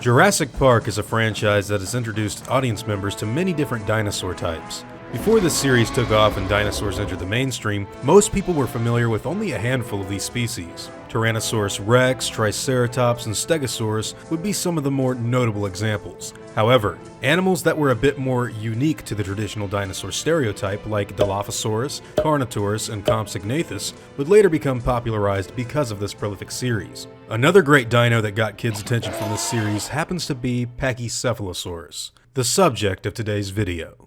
Jurassic Park is a franchise that has introduced audience members to many different dinosaur types. Before this series took off and dinosaurs entered the mainstream, most people were familiar with only a handful of these species. Tyrannosaurus rex, Triceratops, and Stegosaurus would be some of the more notable examples. However, animals that were a bit more unique to the traditional dinosaur stereotype, like Dilophosaurus, Carnotaurus, and Compsognathus, would later become popularized because of this prolific series. Another great dino that got kids' attention from this series happens to be Pachycephalosaurus, the subject of today's video.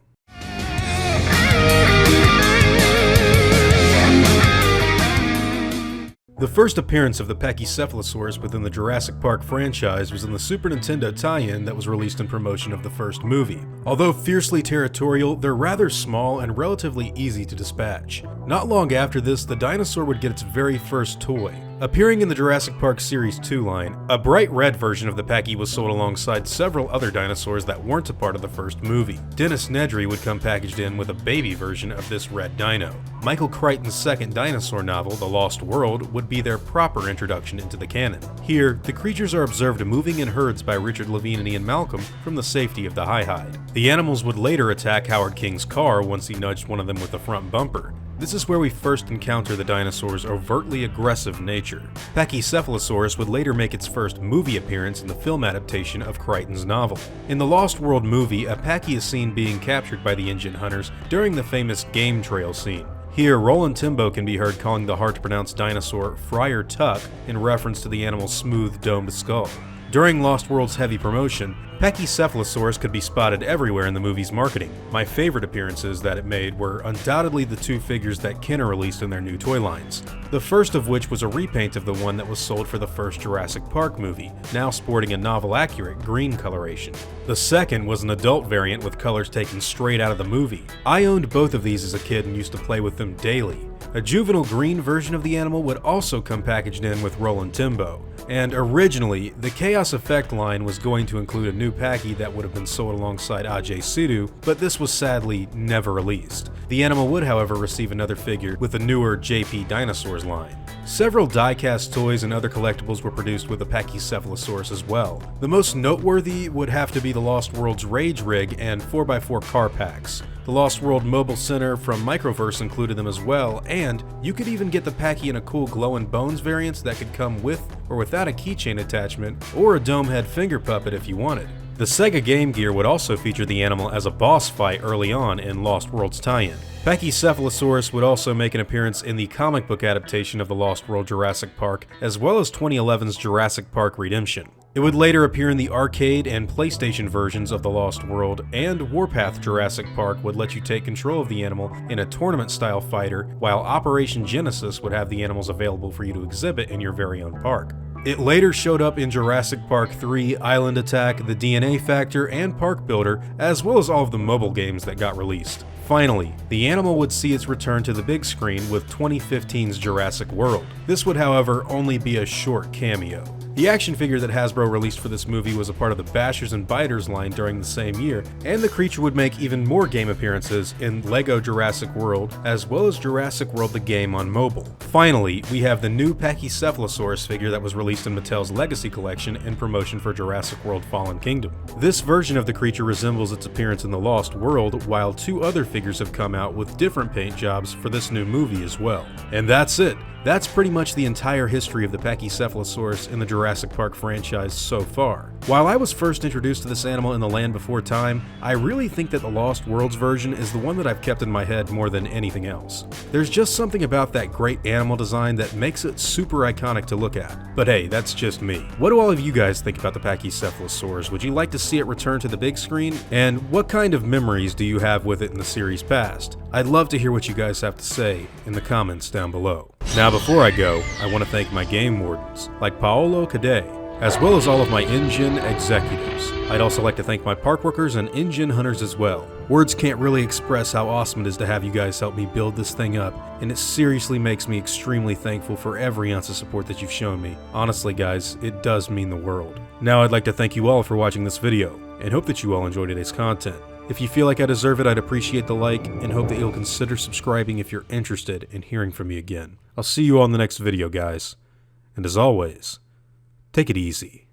The first appearance of the Pachycephalosaurus within the Jurassic Park franchise was in the Super Nintendo tie-in that was released in promotion of the first movie. Although fiercely territorial, they're rather small and relatively easy to dispatch. Not long after this, the dinosaur would get its very first toy. Appearing in the Jurassic Park Series 2 line, a bright red version of the Pachy was sold alongside several other dinosaurs that weren't a part of the first movie. Dennis Nedry would come packaged in with a baby version of this red dino. Michael Crichton's second dinosaur novel, The Lost World, would be their proper introduction into the canon. Here, the creatures are observed moving in herds by Richard Levine and Ian Malcolm from the safety of the high-hide. The animals would later attack Howard King's car once he nudged one of them with the front bumper. This is where we first encounter the dinosaur's overtly aggressive nature. Pachycephalosaurus would later make its first movie appearance in the film adaptation of Crichton's novel. In the Lost World movie, a Pachy is seen being captured by the InGen hunters during the famous game trail scene. Here, Roland Timbo can be heard calling the hard-to-pronounce dinosaur Friar Tuck in reference to the animal's smooth, domed skull. During Lost World's heavy promotion, Pachycephalosaurus could be spotted everywhere in the movie's marketing. My favorite appearances that it made were undoubtedly the two figures that Kenner released in their new toy lines. The first of which was a repaint of the one that was sold for the first Jurassic Park movie, now sporting a novel-accurate green coloration. The second was an adult variant with colors taken straight out of the movie. I owned both of these as a kid and used to play with them daily. A juvenile green version of the animal would also come packaged in with Roland Timbo. And originally, the Chaos Effect line was going to include a new Pachy that would have been sold alongside Ajay Sidhu, but this was sadly never released. The animal would, however, receive another figure with the newer JP Dinosaurs line. Several die-cast toys and other collectibles were produced with the Pachycephalosaurus as well. The most noteworthy would have to be the Lost World's Rage Rig and 4x4 car packs. The Lost World Mobile Center from Microverse included them as well, and you could even get the Pachy in a cool glow and bones variant that could come with or without a keychain attachment, or a dome head finger puppet if you wanted. The Sega Game Gear would also feature the animal as a boss fight early on in Lost World's tie-in. Pachycephalosaurus would also make an appearance in the comic book adaptation of the Lost World Jurassic Park, as well as 2011's Jurassic Park Redemption. It would later appear in the arcade and PlayStation versions of The Lost World, and Warpath Jurassic Park would let you take control of the animal in a tournament-style fighter, while Operation Genesis would have the animals available for you to exhibit in your very own park. It later showed up in Jurassic Park 3, Island Attack, The DNA Factor, and Park Builder, as well as all of the mobile games that got released. Finally, the animal would see its return to the big screen with 2015's Jurassic World. This would, however, only be a short cameo. The action figure that Hasbro released for this movie was a part of the Bashers and Biters line during the same year, and the creature would make even more game appearances in LEGO Jurassic World, as well as Jurassic World the game on mobile. Finally, we have the new Pachycephalosaurus figure that was released in Mattel's Legacy Collection in promotion for Jurassic World Fallen Kingdom. This version of the creature resembles its appearance in The Lost World, while two other figures have come out with different paint jobs for this new movie as well. And that's it! That's pretty much the entire history of the Pachycephalosaurus in the Jurassic Park franchise so far. While I was first introduced to this animal in The Land Before Time, I really think that the Lost Worlds version is the one that I've kept in my head more than anything else. There's just something about that great animal design that makes it super iconic to look at. But hey, that's just me. What do all of you guys think about the Pachycephalosaurus? Would you like to see it return to the big screen? And what kind of memories do you have with it in the series past? I'd love to hear what you guys have to say in the comments down below. Now before I go, I want to thank my game wardens, like Paolo Cadet, as well as all of my InGen executives. I'd also like to thank my park workers and InGen hunters as well. Words can't really express how awesome it is to have you guys help me build this thing up, and it seriously makes me extremely thankful for every ounce of support that you've shown me. Honestly guys, it does mean the world. Now I'd like to thank you all for watching this video, and hope that you all enjoyed today's content. If you feel like I deserve it, I'd appreciate the like, and hope that you'll consider subscribing if you're interested in hearing from me again. I'll see you all in the next video, guys. And as always, take it easy.